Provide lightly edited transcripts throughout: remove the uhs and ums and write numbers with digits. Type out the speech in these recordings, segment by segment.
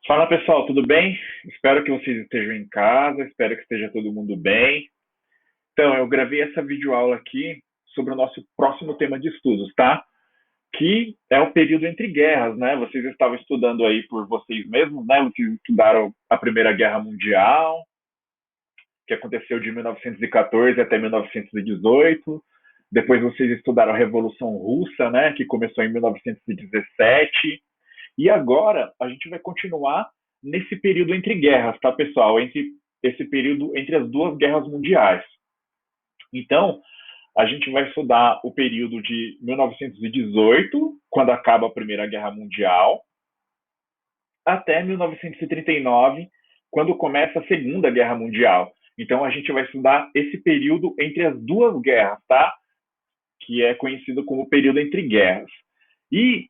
Fala pessoal, tudo bem? Espero que vocês estejam em casa, espero que esteja todo mundo bem. Então, eu gravei essa videoaula aqui sobre o nosso próximo tema de estudos, tá? Que é o período entre guerras, né? Vocês estavam estudando aí por vocês mesmos, né? Vocês estudaram a Primeira Guerra Mundial, que aconteceu de 1914 até 1918. Depois vocês estudaram a Revolução Russa, né? Que começou em 1917. E agora a gente vai continuar nesse período entre guerras, tá, pessoal? Entre esse período entre as duas guerras mundiais. Então, a gente vai estudar o período de 1918, quando acaba a Primeira Guerra Mundial, até 1939, quando começa a Segunda Guerra Mundial. Então, a gente vai estudar esse período entre as duas guerras, tá? Que é conhecido como período entre guerras. E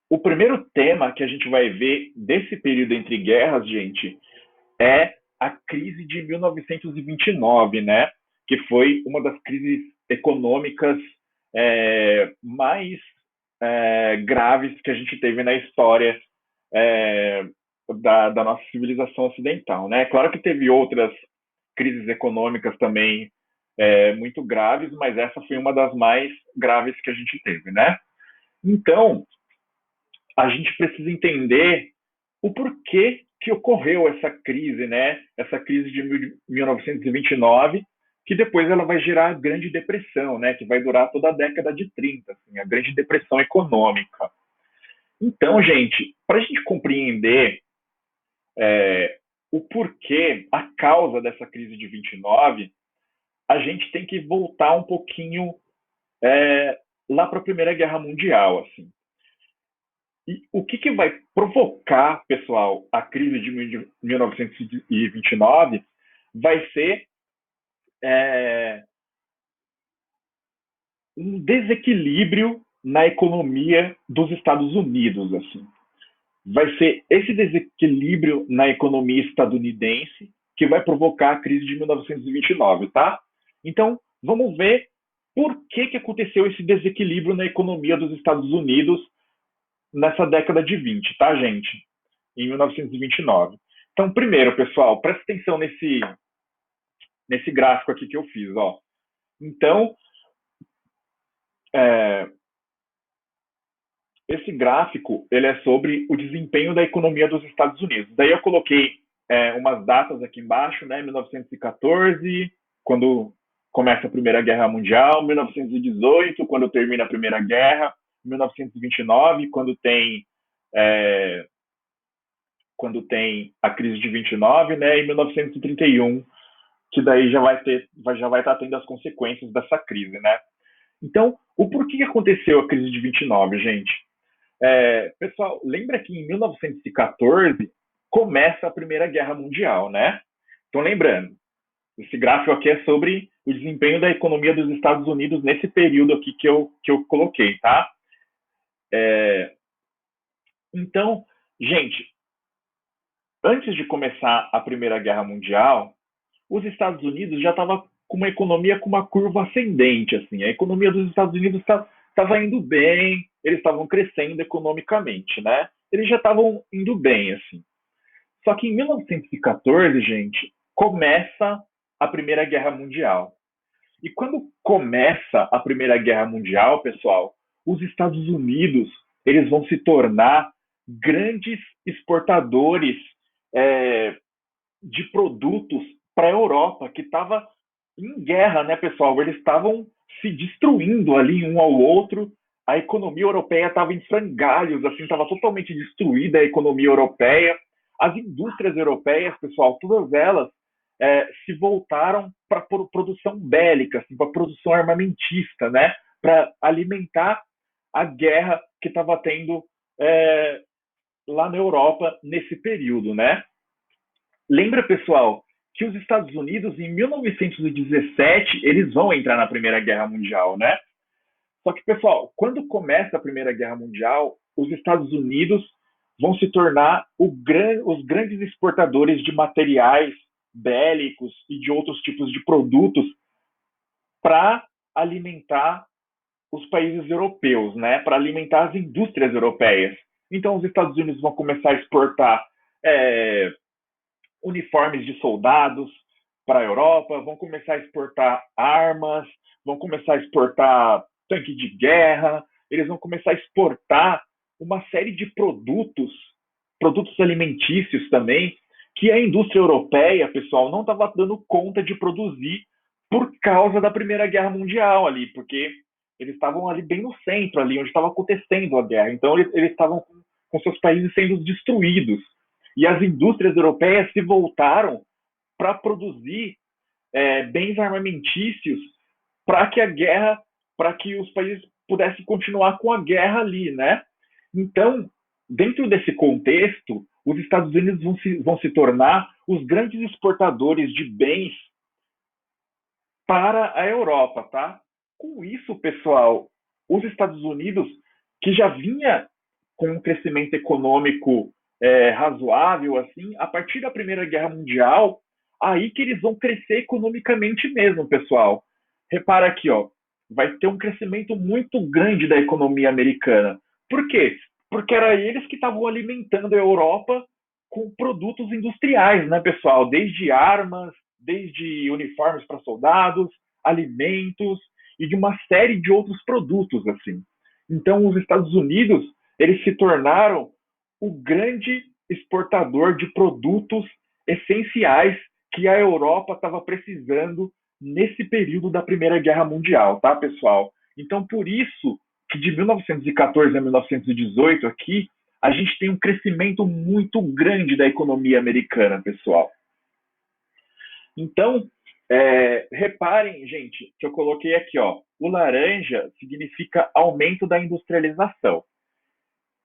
o primeiro tema que a gente vai ver desse período entre guerras, gente, é a crise de 1929, né? Que foi uma das crises econômicas mais graves que a gente teve na história é, da nossa civilização ocidental, né? Claro que teve outras crises econômicas também muito graves, mas essa foi uma das mais graves que a gente teve, né? Então, a gente precisa entender o porquê que ocorreu essa crise, né? Essa crise de 1929, que depois ela vai gerar a Grande Depressão, né? Que vai durar toda a década de 30, assim, a Grande Depressão Econômica. Então, gente, para a gente compreender o porquê, a causa dessa crise de 29, a gente tem que voltar um pouquinho lá para a Primeira Guerra Mundial, assim. E o que vai provocar, pessoal, a crise de 1929 vai ser é, um desequilíbrio na economia dos Estados Unidos, assim. Vai ser esse desequilíbrio na economia estadunidense que vai provocar a crise de 1929, tá? Então, vamos ver por que aconteceu esse desequilíbrio na economia dos Estados Unidos nessa década de 20, tá, gente? Em 1929. Então, primeiro, pessoal, presta atenção nesse gráfico aqui que eu fiz, ó. Então, é, esse gráfico ele é sobre o desempenho da economia dos Estados Unidos. Daí eu coloquei umas datas aqui embaixo, né? 1914, quando começa a Primeira Guerra Mundial, 1918, quando termina a Primeira Guerra, 1929, quando tem a crise de 29, né? E 1931, que daí já vai estar tendo as consequências dessa crise, né? Então, o porquê que aconteceu a crise de 29, gente? Pessoal, lembra que em 1914 começa a Primeira Guerra Mundial, né? Então, lembrando, esse gráfico aqui é sobre o desempenho da economia dos Estados Unidos nesse período aqui que eu coloquei, tá? Então, gente, antes de começar a Primeira Guerra Mundial, os Estados Unidos já estava com uma economia com uma curva ascendente, assim. A economia dos Estados Unidos estava indo bem, eles estavam crescendo economicamente, né? Eles já estavam indo bem, assim. Só que em 1914, gente, começa a Primeira Guerra Mundial. E quando começa a Primeira Guerra Mundial, pessoal, os Estados Unidos eles vão se tornar grandes exportadores é, de produtos para a Europa, que estava em guerra, né, pessoal? Eles estavam se destruindo ali um ao outro. A economia europeia estava em frangalhos, assim, estava totalmente destruída a economia europeia. As indústrias europeias, pessoal, todas elas se voltaram para produção bélica, assim, para produção armamentista, né? Para alimentar a guerra que estava tendo lá na Europa nesse período, né? Lembra, pessoal, que os Estados Unidos, em 1917, eles vão entrar na Primeira Guerra Mundial, né? Só que, pessoal, quando começa a Primeira Guerra Mundial, os Estados Unidos vão se tornar os grandes exportadores de materiais bélicos e de outros tipos de produtos para alimentar os países europeus, né? Para alimentar as indústrias europeias. Então, os Estados Unidos vão começar a exportar é, uniformes de soldados para a Europa, vão começar a exportar armas, vão começar a exportar tanque de guerra, eles vão começar a exportar uma série de produtos, produtos alimentícios também, que a indústria europeia, pessoal, não estava dando conta de produzir por causa da Primeira Guerra Mundial ali, porque eles estavam ali bem no centro, ali onde estava acontecendo a guerra. Então eles estavam com seus países sendo destruídos. E as indústrias europeias se voltaram para produzir bens armamentícios para que a guerra, para que os países pudessem continuar com a guerra ali, né? Então, dentro desse contexto, os Estados Unidos vão se tornar os grandes exportadores de bens para a Europa, tá? Com isso, pessoal, os Estados Unidos, que já vinha com um crescimento econômico razoável, assim, a partir da Primeira Guerra Mundial, aí que eles vão crescer economicamente mesmo, pessoal. Repara aqui, ó, vai ter um crescimento muito grande da economia americana. Por quê? Porque era eles que estavam alimentando a Europa com produtos industriais, né, pessoal? Desde armas, desde uniformes para soldados, alimentos e de uma série de outros produtos, assim. Então, os Estados Unidos, eles se tornaram o grande exportador de produtos essenciais que a Europa estava precisando nesse período da Primeira Guerra Mundial, tá, pessoal? Então, por isso que de 1914 a 1918 aqui, a gente tem um crescimento muito grande da economia americana, pessoal. Então, reparem, gente, que eu coloquei aqui, ó, o laranja significa aumento da industrialização.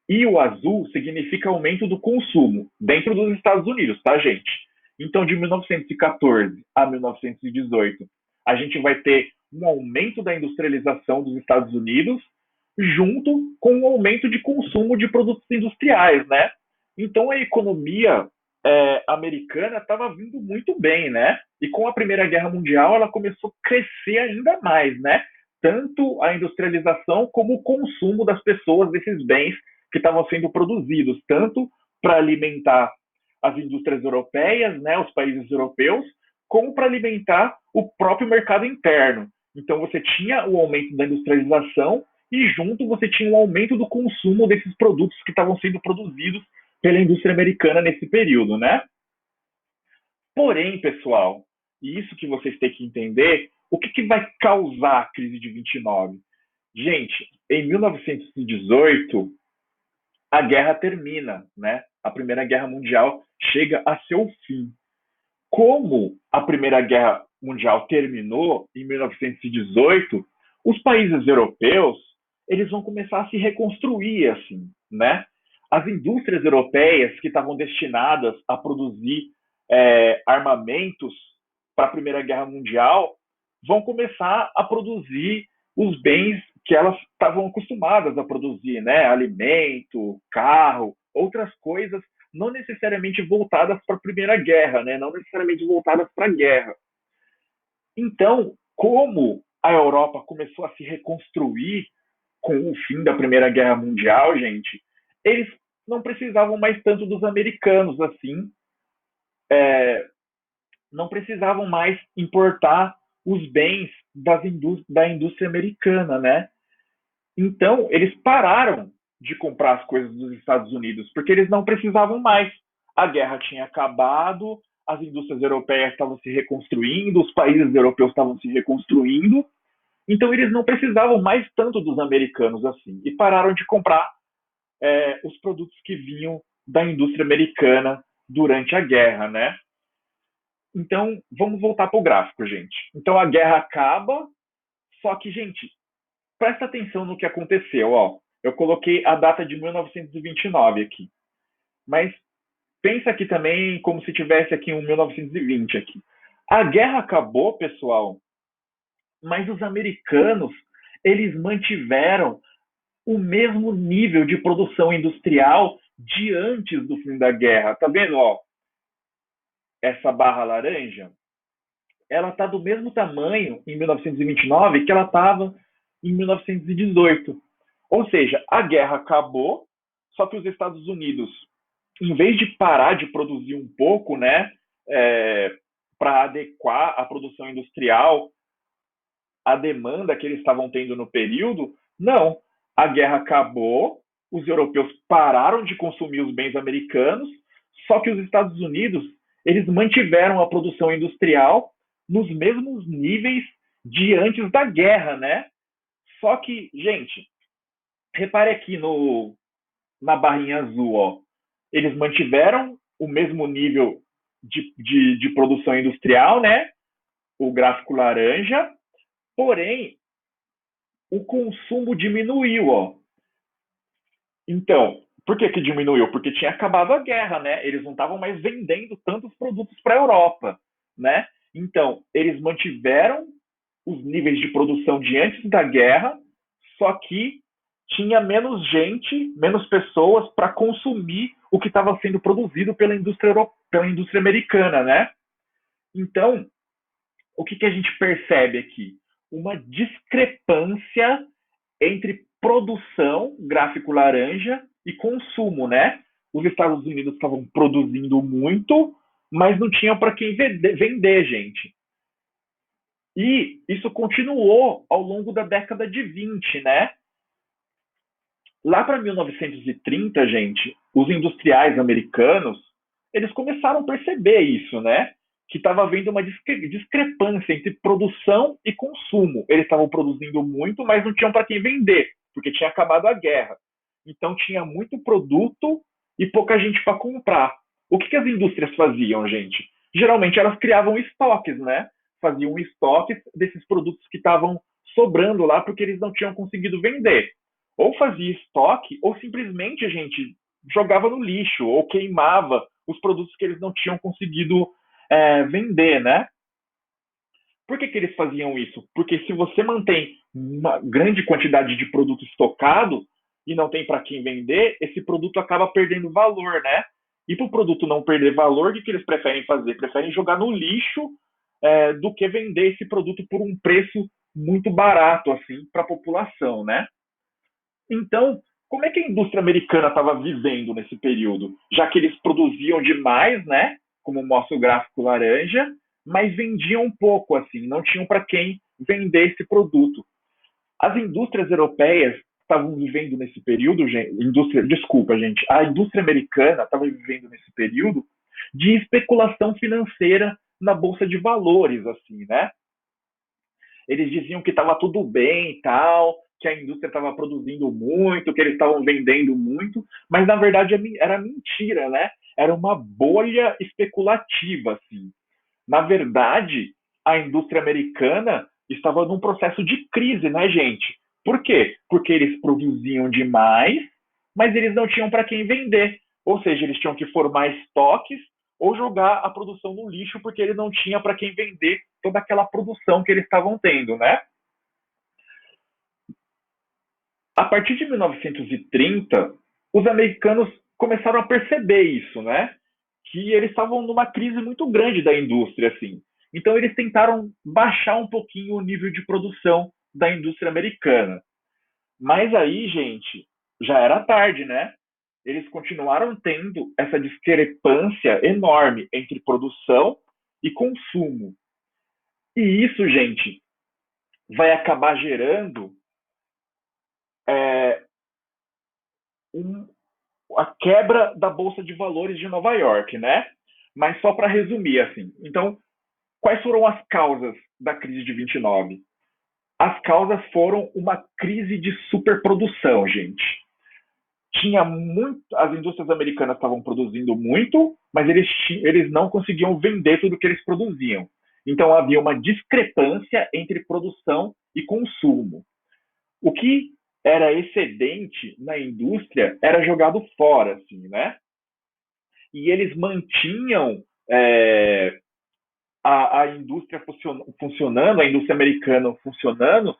E o azul significa aumento do consumo dentro dos Estados Unidos, tá, gente? Então, de 1914 a 1918, a gente vai ter um aumento da industrialização dos Estados Unidos junto com um aumento de consumo de produtos industriais, né? Então, a economia americana estava vindo muito bem, né? E com a Primeira Guerra Mundial, ela começou a crescer ainda mais, né? Tanto a industrialização como o consumo das pessoas desses bens que estavam sendo produzidos, tanto para alimentar as indústrias europeias, né, os países europeus, como para alimentar o próprio mercado interno. Então você tinha o aumento da industrialização e junto você tinha o aumento do consumo desses produtos que estavam sendo produzidos pela indústria americana nesse período, né? Porém, pessoal, e isso que vocês têm que entender, o que vai causar a crise de 29? Gente, em 1918, a guerra termina, né? A Primeira Guerra Mundial chega a seu fim. Como a Primeira Guerra Mundial terminou em 1918, os países europeus eles vão começar a se reconstruir, assim, né? As indústrias europeias que estavam destinadas a produzir armamentos para a Primeira Guerra Mundial vão começar a produzir os bens que elas estavam acostumadas a produzir, né? Alimento, carro, outras coisas, não necessariamente voltadas para a Primeira Guerra, né? Não necessariamente voltadas para a guerra. Então, como a Europa começou a se reconstruir com o fim da Primeira Guerra Mundial, gente, eles não precisavam mais tanto dos americanos assim, não precisavam mais importar os bens da indústria americana, né? Então, eles pararam de comprar as coisas dos Estados Unidos, porque eles não precisavam mais. A guerra tinha acabado, as indústrias europeias estavam se reconstruindo, os países europeus estavam se reconstruindo, então eles não precisavam mais tanto dos americanos assim, e pararam de comprar os produtos que vinham da indústria americana durante a guerra, né? Então, vamos voltar para o gráfico, gente. Então, a guerra acaba, só que, gente, presta atenção no que aconteceu, ó. Eu coloquei a data de 1929 aqui. Mas pensa aqui também como se tivesse aqui um 1920 aqui. A guerra acabou, pessoal, mas os americanos, eles mantiveram o mesmo nível de produção industrial de antes do fim da guerra. Tá vendo, ó? Essa barra laranja, ela está do mesmo tamanho em 1929 que ela estava em 1918. Ou seja, a guerra acabou, só que os Estados Unidos em vez de parar de produzir um pouco, né, para adequar a produção industrial à demanda que eles estavam tendo no período, não. A guerra acabou, os europeus pararam de consumir os bens americanos, só que os Estados Unidos eles mantiveram a produção industrial nos mesmos níveis de antes da guerra, né? Só que, gente, repare aqui na barrinha azul, ó. Eles mantiveram o mesmo nível de produção industrial, né? O gráfico laranja, porém, o consumo diminuiu, ó. Então, por que que diminuiu? Porque tinha acabado a guerra, né? Eles não estavam mais vendendo tantos produtos para a Europa, né? Então, eles mantiveram os níveis de produção de antes da guerra, só que tinha menos gente, menos pessoas para consumir o que estava sendo produzido pela indústria americana, né? Então, o que, que a gente percebe aqui? Uma discrepância entre produção, gráfico laranja, e consumo, né? Os Estados Unidos estavam produzindo muito, mas não tinham para quem vender, gente. E isso continuou ao longo da década de 20, né? Lá para 1930, gente, os industriais americanos, eles começaram a perceber isso, né? Que estava havendo uma discrepância entre produção e consumo. Eles estavam produzindo muito, mas não tinham para quem vender, porque tinha acabado a guerra. Então tinha muito produto e pouca gente para comprar. O que, que as indústrias faziam, gente? Geralmente elas criavam estoques, né? Faziam estoques desses produtos que estavam sobrando lá porque eles não tinham conseguido vender. Ou fazia estoque, ou simplesmente a gente jogava no lixo, ou queimava os produtos que eles não tinham conseguido vender, né? Por que, que eles faziam isso? Porque se você mantém uma grande quantidade de produto estocado e não tem para quem vender, esse produto acaba perdendo valor, né? E para o produto não perder valor, o que, que eles preferem fazer? Preferem jogar no lixo do que vender esse produto por um preço muito barato assim para a população, né? Então, como é que a indústria americana estava vivendo nesse período? Já que eles produziam demais, né? Como mostra o gráfico laranja, mas vendiam um pouco, assim, não tinham para quem vender esse produto. As indústrias europeias estavam vivendo nesse período, desculpa, gente, a indústria americana estava vivendo nesse período de especulação financeira na bolsa de valores, assim, né? Eles diziam que estava tudo bem e tal, que a indústria estava produzindo muito, que eles estavam vendendo muito, mas na verdade era mentira, né? Era uma bolha especulativa, assim. Na verdade, a indústria americana estava num processo de crise, né, gente? Por quê? Porque eles produziam demais, mas eles não tinham para quem vender. Ou seja, eles tinham que formar estoques ou jogar a produção no lixo porque ele não tinha para quem vender toda aquela produção que eles estavam tendo, né? A partir de 1930, os americanos começaram a perceber isso, né? Que eles estavam numa crise muito grande da indústria, assim. Então eles tentaram baixar um pouquinho o nível de produção da indústria americana. Mas aí, gente, já era tarde, né? Eles continuaram tendo essa discrepância enorme entre produção e consumo. E isso, gente, vai acabar gerando é, um, a quebra da Bolsa de Valores de Nova York, né? Mas só para resumir, assim. Então, quais foram as causas da crise de 29? As causas foram uma crise de superprodução, gente. Tinha muito, as indústrias americanas estavam produzindo muito, mas eles não conseguiam vender tudo que eles produziam. Então havia uma discrepância entre produção e consumo. O que era excedente na indústria era jogado fora, assim, né? E eles mantinham a indústria funcionando, a indústria americana funcionando,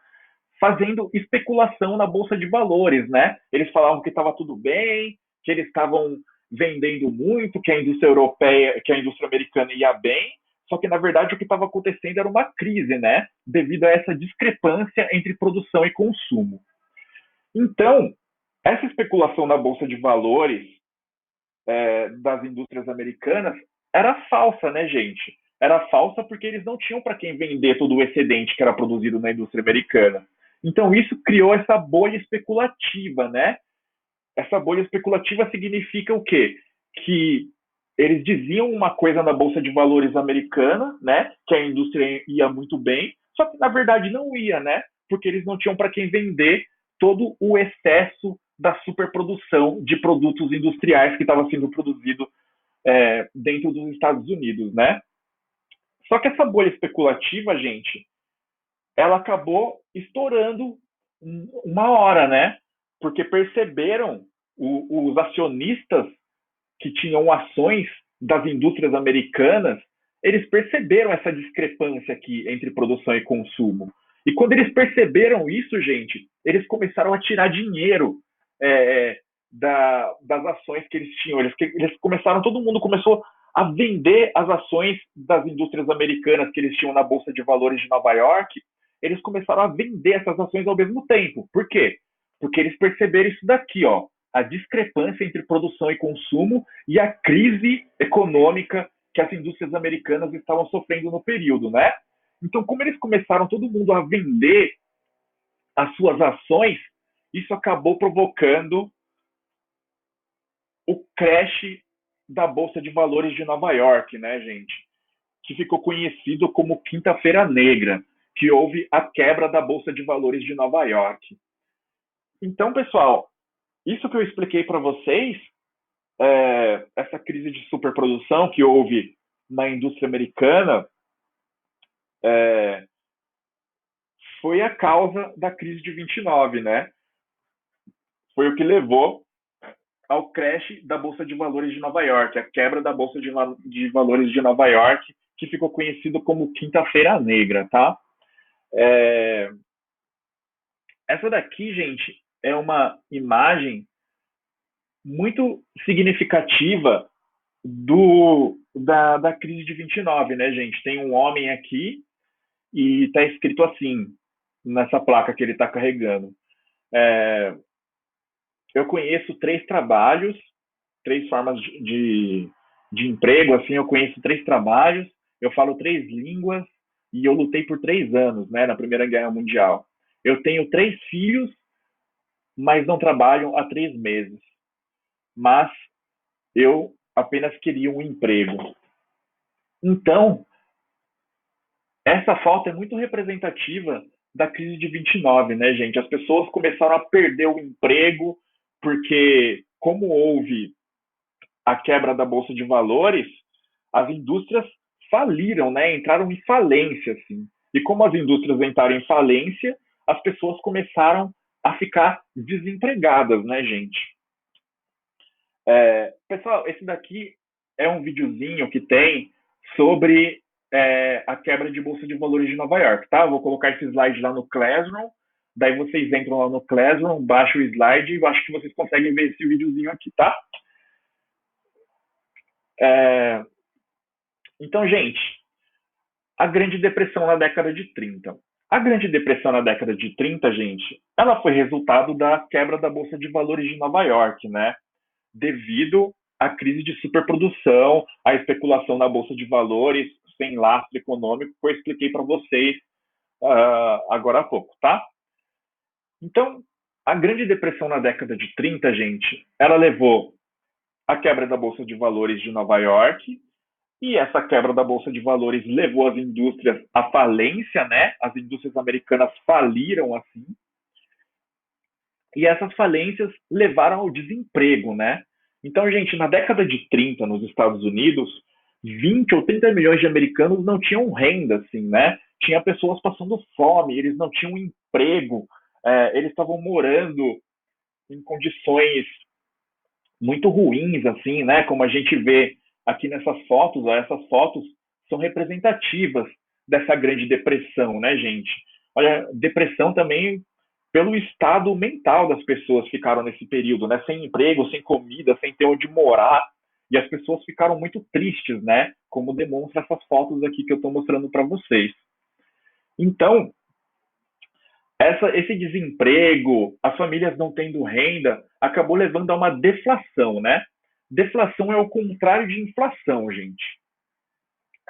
fazendo especulação na bolsa de valores, né? Eles falavam que estava tudo bem, que eles estavam vendendo muito, que a indústria europeia, que a indústria americana ia bem, só que na verdade o que estava acontecendo era uma crise, né? Devido a essa discrepância entre produção e consumo. Então, essa especulação na bolsa de valores das indústrias americanas era falsa, né, gente? Era falsa porque eles não tinham para quem vender todo o excedente que era produzido na indústria americana. Então isso criou essa bolha especulativa, né? Essa bolha especulativa significa o quê? Que eles diziam uma coisa na bolsa de valores americana, né? Que a indústria ia muito bem, só que na verdade não ia, né? Porque eles não tinham para quem vender todo o excesso da superprodução de produtos industriais que estava sendo produzido dentro dos Estados Unidos, né? Só que essa bolha especulativa, gente, ela acabou estourando uma hora, né? Porque perceberam os acionistas que tinham ações das indústrias americanas, eles perceberam essa discrepância aqui entre produção e consumo. E quando eles perceberam isso, gente, eles começaram a tirar dinheiro das ações que eles tinham. Eles começaram, todo mundo começou a vender as ações das indústrias americanas que eles tinham na Bolsa de Valores de Nova York. Eles começaram a vender essas ações ao mesmo tempo. Por quê? Porque eles perceberam isso daqui, ó, a discrepância entre produção e consumo e a crise econômica que as indústrias americanas estavam sofrendo no período, né? Então, como eles começaram todo mundo a vender as suas ações, isso acabou provocando o crash da Bolsa de Valores de Nova York, né, gente? Que ficou conhecido como Quinta-feira Negra, que houve a quebra da Bolsa de Valores de Nova York. Então, pessoal, isso que eu expliquei para vocês, essa crise de superprodução que houve na indústria americana, foi a causa da crise de 29, né? Foi o que levou ao crash da Bolsa de Valores de Nova York, a quebra da Bolsa de Valores de Nova York, que ficou conhecido como Quinta-feira Negra, tá? Essa daqui, gente, é uma imagem muito significativa da crise de 29, né, gente? Tem um homem aqui e está escrito assim, nessa placa que ele está carregando. Eu conheço 3 trabalhos, 3 formas de emprego, assim, eu conheço 3 trabalhos, eu falo 3 línguas e eu lutei por 3 anos, né, na Primeira Guerra Mundial. Eu tenho 3 filhos, mas não trabalho há 3 meses. Mas eu apenas queria um emprego. Então, essa foto é muito representativa da crise de 29, né, gente? As pessoas começaram a perder o emprego porque, como houve a quebra da bolsa de valores, as indústrias faliram, né? Entraram em falência, assim. E como as indústrias entraram em falência, as pessoas começaram a ficar desempregadas, né, gente? Pessoal, esse daqui é um videozinho que tem sobre a quebra de bolsa de valores de Nova York, tá? Eu vou colocar esse slide lá no Classroom, daí vocês entram lá no Classroom, baixam o slide e eu acho que vocês conseguem ver esse videozinho aqui, tá? É, então, gente, a Grande Depressão na década de 30. A Grande Depressão na década de 30, gente, ela foi resultado da quebra da Bolsa de Valores de Nova York, né? Devido à crise de superprodução, à especulação na Bolsa de Valores, sem lastro econômico, que eu expliquei para vocês agora há pouco, tá? Então, a Grande Depressão na década de 30, gente, ela levou à quebra da Bolsa de Valores de Nova York, e essa quebra da Bolsa de Valores levou as indústrias à falência, né? As indústrias americanas faliram assim. E essas falências levaram ao desemprego, né? Então, gente, na década de 30, nos Estados Unidos, 20 ou 30 milhões de americanos não tinham renda, assim, né? Tinha pessoas passando fome, eles não tinham emprego, eles estavam morando em condições muito ruins, assim, né? Como a gente vê aqui nessas fotos, ó, essas fotos são representativas dessa grande depressão, né, gente? Olha, depressão também pelo estado mental das pessoas ficaram nesse período, né? Sem emprego, sem comida, sem ter onde morar. E as pessoas ficaram muito tristes, né? Como demonstra essas fotos aqui que eu estou mostrando para vocês. Então, esse desemprego, as famílias não tendo renda, acabou levando a uma deflação, né? Deflação é o contrário de inflação, gente.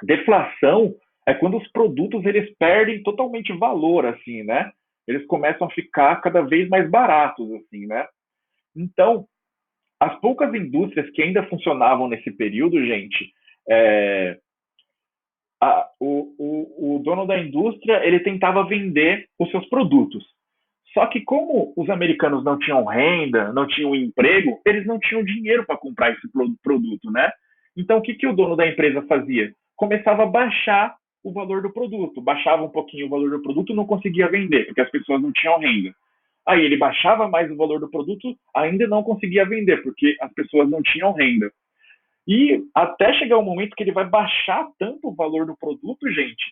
Deflação é quando os produtos eles perdem totalmente valor, assim, né? Eles começam a ficar cada vez mais baratos, assim, né? Então, as poucas indústrias que ainda funcionavam nesse período, gente, é, o dono da indústria ele tentava vender os seus produtos. Só que como os americanos não tinham renda, não tinham emprego, eles não tinham dinheiro para comprar esse produto, né? Então o que, que o dono da empresa fazia? Começava a baixar o valor do produto, baixava um pouquinho o valor do produto e não conseguia vender, porque as pessoas não tinham renda. Aí ele baixava mais o valor do produto, ainda não conseguia vender, porque as pessoas não tinham renda. E até chegar o momento que ele vai baixar tanto o valor do produto, gente,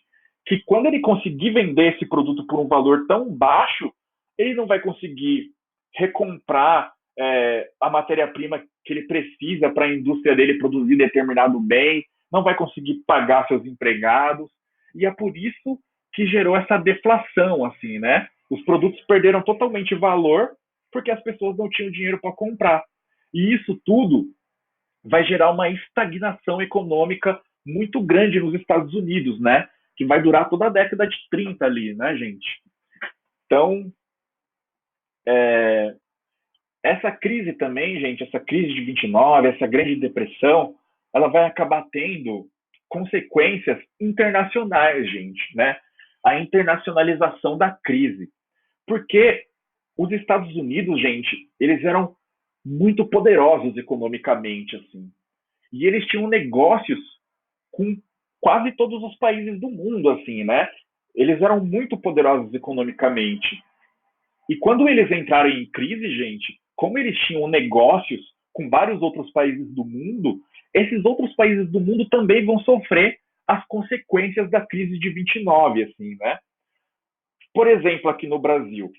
que quando ele conseguir vender esse produto por um valor tão baixo, ele não vai conseguir recomprar a matéria-prima que ele precisa para a indústria dele produzir determinado bem, não vai conseguir pagar seus empregados. E é por isso que gerou essa deflação, assim, né? Os produtos perderam totalmente valor porque as pessoas não tinham dinheiro para comprar. E isso tudo vai gerar uma estagnação econômica muito grande nos Estados Unidos, né? Que vai durar toda a década de 30 ali, né, gente? Então, essa crise também, gente, essa crise de 29, essa grande depressão, ela vai acabar tendo consequências internacionais, gente, né? A internacionalização da crise. Porque os Estados Unidos, gente, eles eram muito poderosos economicamente, assim. E eles tinham negócios com quase todos os países do mundo, assim, né? Eles eram muito poderosos economicamente. E quando eles entraram em crise, gente, como eles tinham negócios com vários outros países do mundo, esses outros países do mundo também vão sofrer as consequências da crise de 29, assim, né? Por exemplo, aqui no Brasil.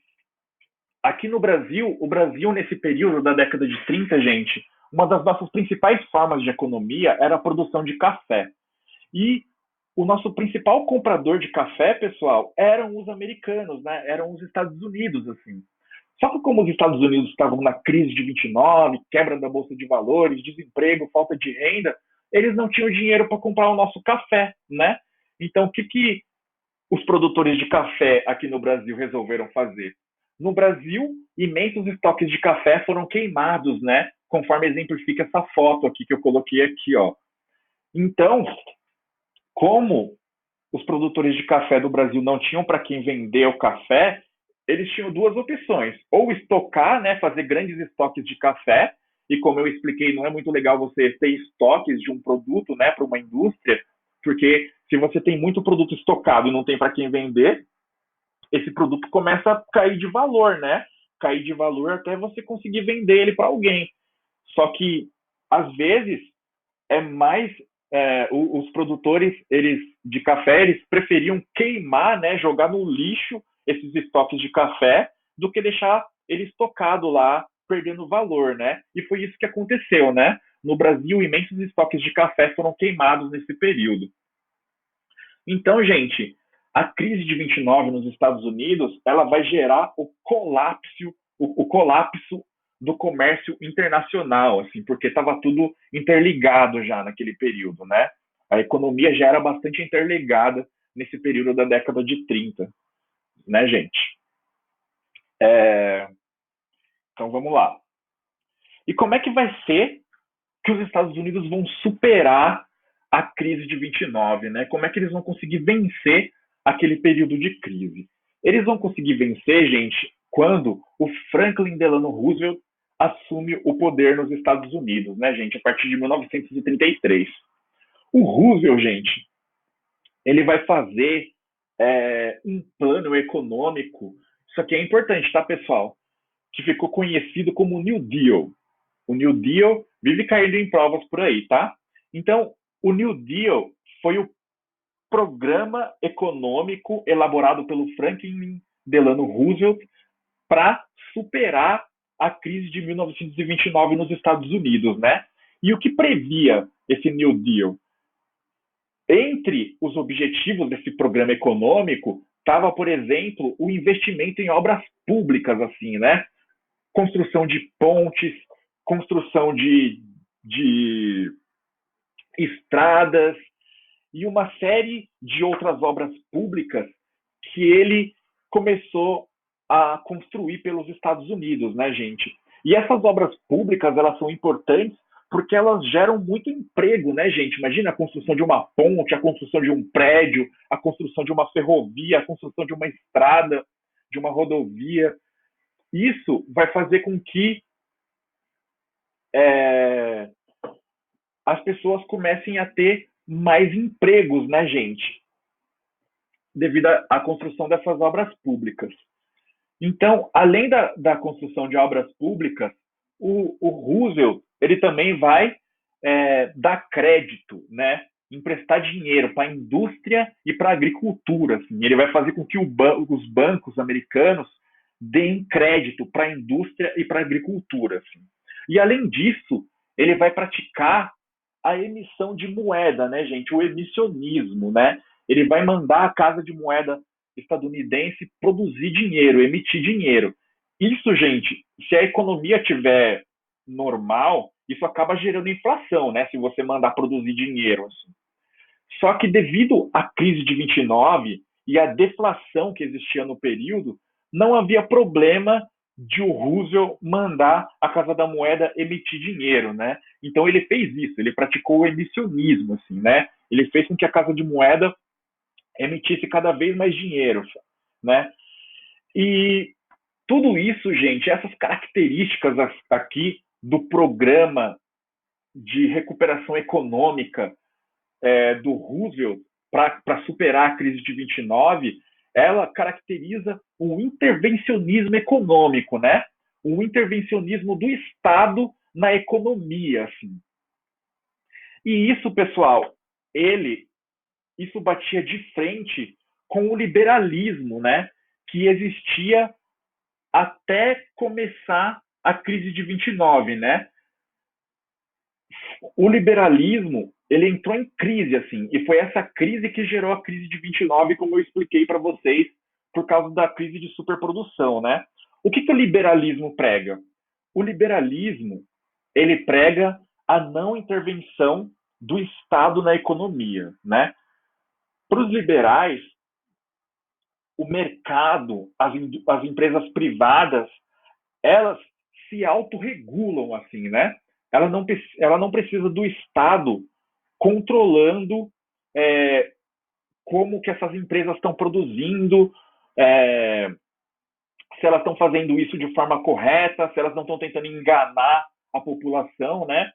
Aqui no Brasil, o Brasil, nesse período da década de 30, gente, uma das nossas principais formas de economia era a produção de café. E o nosso principal comprador de café, pessoal, eram os americanos, né? Eram os Estados Unidos, assim. Só que como os Estados Unidos estavam na crise de 29, quebra da bolsa de valores, desemprego, falta de renda, eles não tinham dinheiro para comprar o nosso café, né? Então, o que, que os produtores de café aqui no Brasil resolveram fazer? No Brasil, imensos estoques de café foram queimados, né? Conforme exemplifica essa foto aqui que eu coloquei aqui, ó. Então, como os produtores de café do Brasil não tinham para quem vender o café, eles tinham duas opções: ou estocar, né, fazer grandes estoques de café, e como eu expliquei, não é muito legal você ter estoques de um produto, né, para uma indústria, porque se você tem muito produto estocado e não tem para quem vender, esse produto começa a cair de valor, né? Cair de valor até você conseguir vender ele para alguém. Só que às vezes é mais os produtores eles de café eles preferiam queimar, né, jogar no lixo esses estoques de café do que deixar ele estocado lá perdendo valor, né? E foi isso que aconteceu, né? No Brasil, imensos estoques de café foram queimados nesse período. Então, gente, a crise de 29 nos Estados Unidos, ela vai gerar o colapso do comércio internacional, assim, porque estava tudo interligado já naquele período, né? A economia já era bastante interligada nesse período da década de 30, né, gente? Então vamos lá. E como é que vai ser que os Estados Unidos vão superar a crise de 29, né? Como é que eles vão conseguir vencer aquele período de crise? Eles vão conseguir vencer, gente, quando o Franklin Delano Roosevelt assume o poder nos Estados Unidos, né, gente, a partir de 1933. O Roosevelt, gente, ele vai fazer um plano econômico, isso aqui é importante, tá, pessoal? Que ficou conhecido como New Deal. O New Deal vive caindo em provas por aí, tá? Então, o New Deal foi o programa econômico elaborado pelo Franklin Delano Roosevelt para superar a crise de 1929 nos Estados Unidos, né? E o que previa esse New Deal? Entre os objetivos desse programa econômico estava, por exemplo, o investimento em obras públicas, assim, né? Construção de pontes, construção de de estradas e uma série de outras obras públicas que ele começou a construir pelos Estados Unidos, né, gente? E essas obras públicas, elas são importantes porque elas geram muito emprego, né, gente? Imagina a construção de uma ponte, a construção de um prédio, a construção de uma ferrovia, a construção de uma estrada, de uma rodovia. Isso vai fazer com que é, as pessoas comecem a ter mais empregos, né, gente? Devido à construção dessas obras públicas. Então, além da construção de obras públicas, o Roosevelt ele também vai dar crédito, né? Emprestar dinheiro para a indústria e para a agricultura. Assim. Ele vai fazer com que os bancos americanos deem crédito para a indústria e para a agricultura. Assim. E, além disso, ele vai praticar a emissão de moeda, né, gente? O emissionismo, né? Ele vai mandar a Casa de Moeda estadunidense produzir dinheiro, emitir dinheiro. Isso, gente, se a economia tiver normal, isso acaba gerando inflação, né? Se você mandar produzir dinheiro. Assim. Só que devido à crise de 29 e à deflação que existia no período, não havia problema de o Roosevelt mandar a Casa da Moeda emitir dinheiro, né? Então ele fez isso, ele praticou o emissionismo, assim, né? Ele fez com que a Casa de Moeda emitisse cada vez mais dinheiro, né? E tudo isso, gente, essas características aqui do programa de recuperação econômica do Roosevelt para superar a crise de 29, ela caracteriza o intervencionismo econômico, né? O intervencionismo do Estado na economia, assim. E isso, pessoal, isso batia de frente com o liberalismo, né? Que existia até começar a crise de 29, né? O liberalismo ele entrou em crise, assim, e foi essa crise que gerou a crise de 29, como eu expliquei para vocês, por causa da crise de superprodução, né? O que o liberalismo prega? O liberalismo ele prega a não intervenção do Estado na economia, né? Para os liberais, o mercado, as empresas privadas, elas se autorregulam, assim, né? Ela não precisa do Estado controlando como que essas empresas estão produzindo, é, se elas estão fazendo isso de forma correta, se elas não estão tentando enganar a população, né?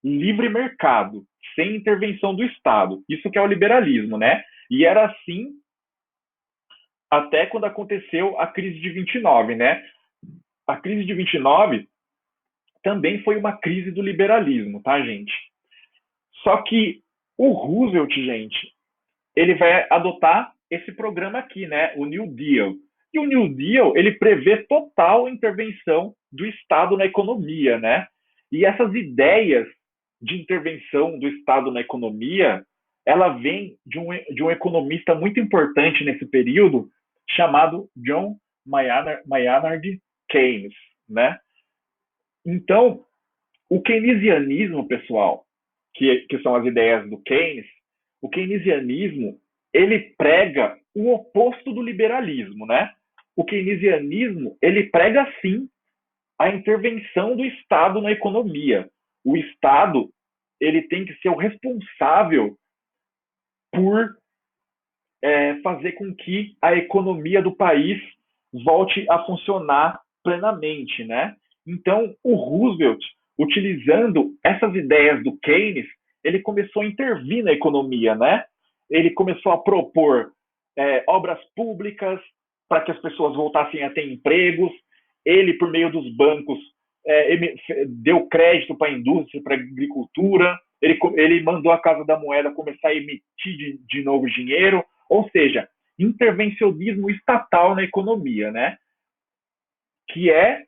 Livre mercado, sem intervenção do Estado. Isso que é o liberalismo, né? E era assim até quando aconteceu a crise de 29, né? A crise de 29 também foi uma crise do liberalismo, tá, gente? Só que o Roosevelt, gente, ele vai adotar esse programa aqui, né? O New Deal. E o New Deal, ele prevê total intervenção do Estado na economia, né? E essas ideias de intervenção do Estado na economia, ela vem de um economista muito importante nesse período, chamado John Maynard Keynes, né? Então, o keynesianismo, pessoal, que são as ideias do Keynes, o keynesianismo, ele prega o oposto do liberalismo, né? O keynesianismo, ele prega, sim, a intervenção do Estado na economia. O Estado, ele tem que ser o responsável por fazer com que a economia do país volte a funcionar plenamente, né? Então, o Roosevelt, utilizando essas ideias do Keynes, ele começou a intervir na economia, né? Ele começou a propor obras públicas para que as pessoas voltassem a ter empregos. Ele, por meio dos bancos, deu crédito para a indústria, para a agricultura. Ele mandou a Casa da Moeda começar a emitir de novo dinheiro. Ou seja, intervencionismo estatal na economia, né? Que é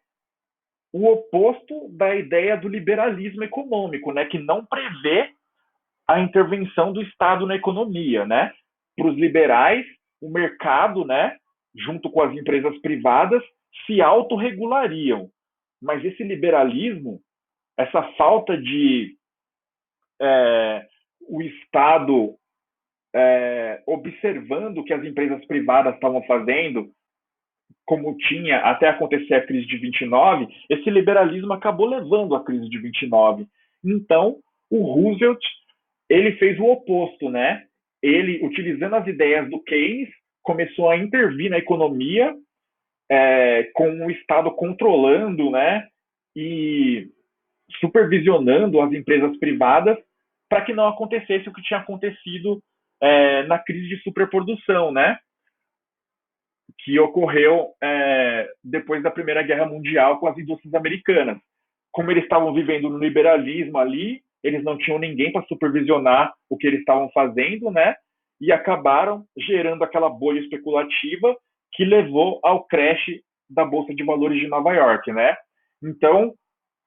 o oposto da ideia do liberalismo econômico, né? Que não prevê a intervenção do Estado na economia, né? Para os liberais, o mercado, né, junto com as empresas privadas, se autorregulariam. Mas esse liberalismo, essa falta de é, o Estado observando o que as empresas privadas estavam fazendo, como tinha até acontecer a crise de 29, esse liberalismo acabou levando à crise de 29. Então, o Roosevelt ele fez o oposto, né? Ele, utilizando as ideias do Keynes, começou a intervir na economia, com o Estado controlando, né? E supervisionando as empresas privadas para que não acontecesse o que tinha acontecido na crise de superprodução, né? Que ocorreu depois da Primeira Guerra Mundial com as indústrias americanas. Como eles estavam vivendo no liberalismo ali, eles não tinham ninguém para supervisionar o que eles estavam fazendo, né? E acabaram gerando aquela bolha especulativa que levou ao crash da Bolsa de Valores de Nova York, né? Então,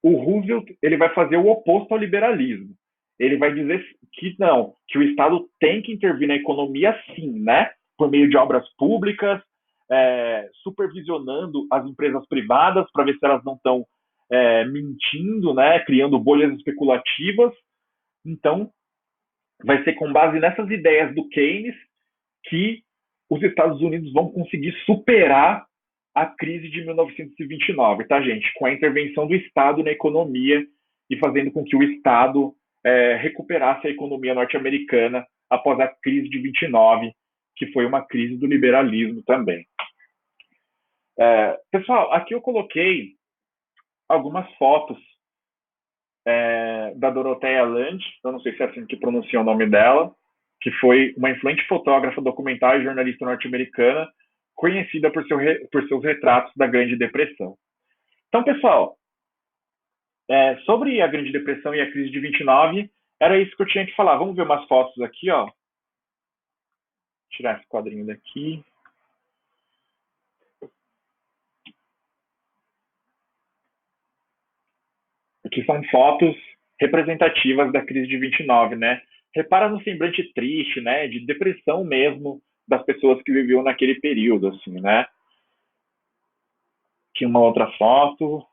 o Roosevelt ele vai fazer o oposto ao liberalismo. Ele vai dizer que não, que o Estado tem que intervir na economia sim, né? Por meio de obras públicas, supervisionando as empresas privadas para ver se elas não estão mentindo, né? Criando bolhas especulativas. Então, vai ser com base nessas ideias do Keynes que os Estados Unidos vão conseguir superar a crise de 1929, tá, gente? Com a intervenção do Estado na economia e fazendo com que o Estado recuperasse a economia norte-americana após a crise de 29, que foi uma crise do liberalismo também. Pessoal, aqui eu coloquei algumas fotos da Dorothea Lange, eu não sei se é assim que pronuncia o nome dela, que foi uma influente fotógrafa, documentária e jornalista norte-americana, conhecida por seus retratos da Grande Depressão. Então, pessoal, sobre a Grande Depressão e a crise de 29, era isso que eu tinha que falar. Vamos ver umas fotos aqui, ó. Vou tirar esse quadrinho daqui. Aqui são fotos representativas da crise de 29, né? Repara no semblante triste, né? De depressão mesmo das pessoas que viviam naquele período, assim, né? Aqui uma outra foto.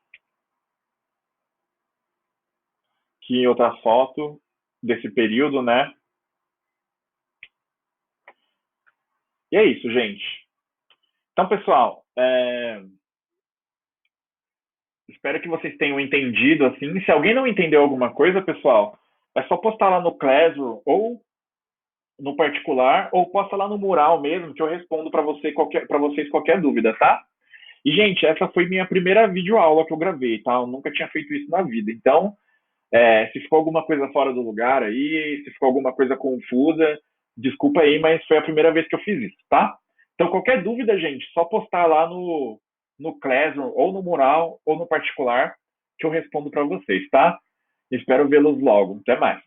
Aqui outra foto desse período, né? E é isso, gente. Então, pessoal, espero que vocês tenham entendido, assim. Se alguém não entendeu alguma coisa, pessoal, é só postar lá no Classroom ou no particular, ou posta lá no mural mesmo, que eu respondo para vocês qualquer dúvida, tá? E, gente, essa foi minha primeira videoaula que eu gravei, tá? Eu nunca tinha feito isso na vida. Então, se ficou alguma coisa fora do lugar aí, se ficou alguma coisa confusa, desculpa aí, mas foi a primeira vez que eu fiz isso, tá? Então, qualquer dúvida, gente, só postar lá no Classroom, ou no mural, ou no particular, que eu respondo para vocês, tá? Espero vê-los logo. Até mais.